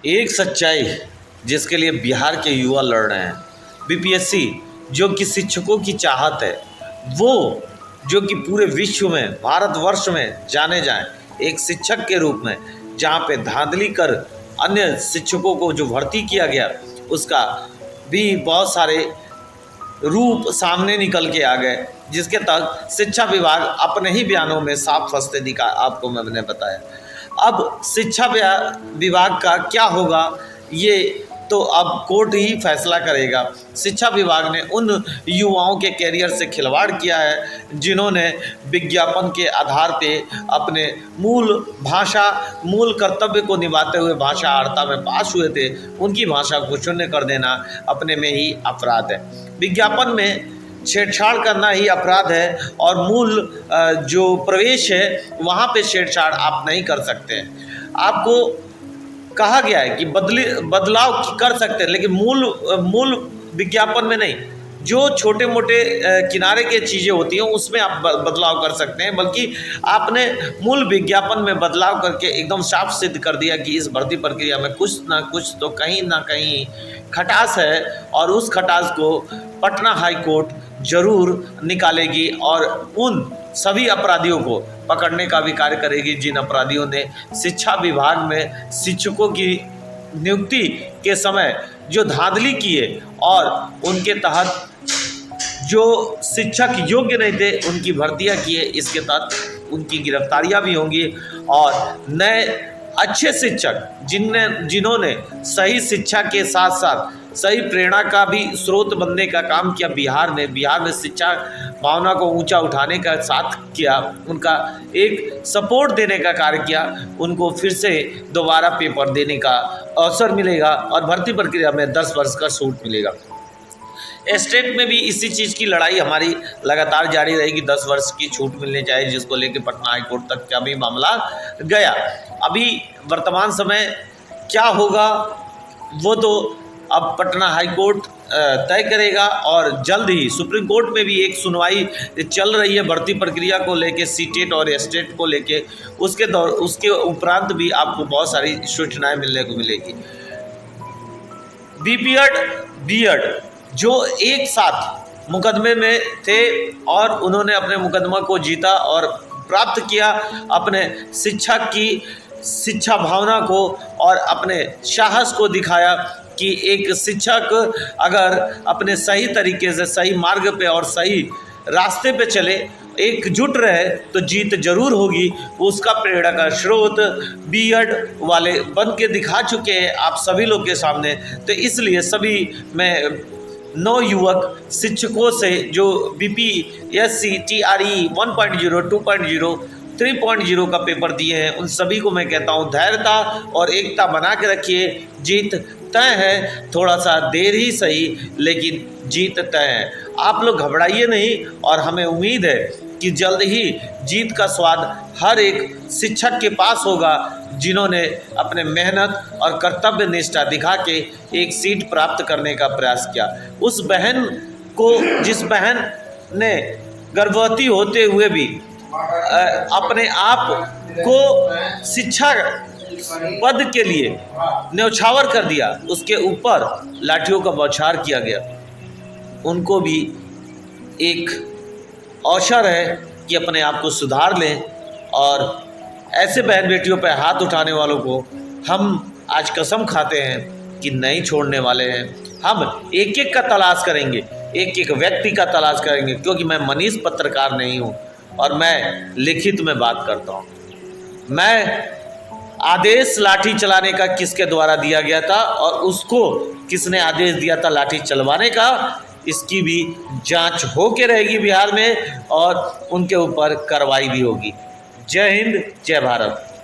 एक सच्चाई जिसके लिए बिहार के युवा लड़ रहे हैं। बीपीएससी जो कि शिक्षकों की चाहत है, वो जो कि पूरे विश्व में, भारतवर्ष में जाने जाएं एक शिक्षक के रूप में, जहाँ पे धांधली कर अन्य शिक्षकों को जो भर्ती किया गया उसका भी बहुत सारे रूप सामने निकल के आ गए, जिसके तहत शिक्षा विभाग अपने ही बयानों में साफ फंसते दिखा। आपको मैंने बताया। अब शिक्षा विभाग का क्या होगा ये तो अब कोर्ट ही फैसला करेगा। शिक्षा विभाग ने उन युवाओं के कैरियर से खिलवाड़ किया है जिन्होंने विज्ञापन के आधार पे अपने मूल भाषा, मूल कर्तव्य को निभाते हुए भाषा आर्ता में पास हुए थे, उनकी भाषा को शून्य कर देना अपने में ही अपराध है। विज्ञापन में छेड़छाड़ करना ही अपराध है और मूल जो प्रवेश है वहाँ पे छेड़छाड़ आप नहीं कर सकते हैं। आपको कहा गया है कि बदलाव कर सकते हैं, लेकिन मूल विज्ञापन में नहीं। जो छोटे मोटे किनारे के चीज़ें होती हैं उसमें आप बदलाव कर सकते हैं, बल्कि आपने मूल विज्ञापन में बदलाव करके एकदम साफ सिद्ध कर दिया कि इस भर्ती प्रक्रिया में कुछ ना कुछ तो कहीं ना कहीं खटास है, और उस खटास को पटना हाई कोर्ट जरूर निकालेगी और उन सभी अपराधियों को पकड़ने का भी कार्य करेगी जिन अपराधियों ने शिक्षा विभाग में शिक्षकों की नियुक्ति के समय जो धांधली किए और उनके तहत जो शिक्षक योग्य नहीं थे उनकी भर्तियां किए। इसके तहत उनकी गिरफ्तारियां भी होंगी और नए अच्छे शिक्षक जिन्होंने सही शिक्षा के साथ साथ सही प्रेरणा का भी स्रोत बनने का काम किया बिहार ने शिक्षा भावना को ऊंचा उठाने का साथ किया, उनका एक सपोर्ट देने का कार्य किया, उनको फिर से दोबारा पेपर देने का अवसर मिलेगा और भर्ती प्रक्रिया में 10 वर्ष का छूट मिलेगा। स्टेट में भी इसी चीज़ की लड़ाई हमारी लगातार जारी रहेगी। 10 वर्ष की छूट मिलनी चाहिए, जिसको लेकर पटना हाईकोर्ट तक का भी मामला गया। अभी वर्तमान समय क्या होगा वो तो अब पटना हाईकोर्ट तय करेगा और जल्द ही सुप्रीम कोर्ट में भी एक सुनवाई चल रही है भर्ती प्रक्रिया को लेके, सीटेट और स्टेट को लेके। उसके उपरांत भी आपको बहुत सारी सूचनाएं मिलने को मिलेगी। बीएड जो एक साथ मुकदमे में थे और उन्होंने अपने मुकदमा को जीता और प्राप्त किया, अपने शिक्षक की शिक्षा भावना को और अपने साहस को दिखाया कि एक शिक्षक अगर अपने सही तरीके से सही मार्ग पे और सही रास्ते पे चले, एकजुट रहे तो जीत जरूर होगी। उसका प्रेरणा का स्रोत बीएड वाले बन के दिखा चुके हैं आप सभी लोग के सामने। तो इसलिए सभी मैं नवयुवक शिक्षकों से जो बीपीएससी TRE 1.0, 2.0, 3.0 का पेपर दिए हैं उन सभी को मैं कहता हूँ धैर्यता और एकता बना के रखिए। जीत तय है, थोड़ा सा देर ही सही लेकिन जीत तय है। आप लोग घबराइए नहीं और हमें उम्मीद है कि जल्द ही जीत का स्वाद हर एक शिक्षक के पास होगा जिन्होंने अपने मेहनत और कर्तव्य निष्ठा दिखा के एक सीट प्राप्त करने का प्रयास किया। उस बहन को, जिस बहन ने गर्भवती होते हुए भी अपने आप को शिक्षा पद के लिए न्यौछावर कर दिया, उसके ऊपर लाठियों का बौछार किया गया। उनको भी एक अवसर है कि अपने आप को सुधार लें और ऐसे बहन बेटियों पर हाथ उठाने वालों को हम आज कसम खाते हैं कि नहीं छोड़ने वाले हैं। हम एक एक का तलाश करेंगे, एक एक व्यक्ति का तलाश करेंगे, क्योंकि मैं मनीष पत्रकार नहीं हूँ और मैं लिखित में बात करता हूँ। मैं आदेश लाठी चलाने का किसके द्वारा दिया गया था और उसको किसने आदेश दिया था लाठी चलवाने का, इसकी भी जांच होके रहेगी बिहार में और उनके ऊपर कार्रवाई भी होगी। जय हिंद, जय भारत।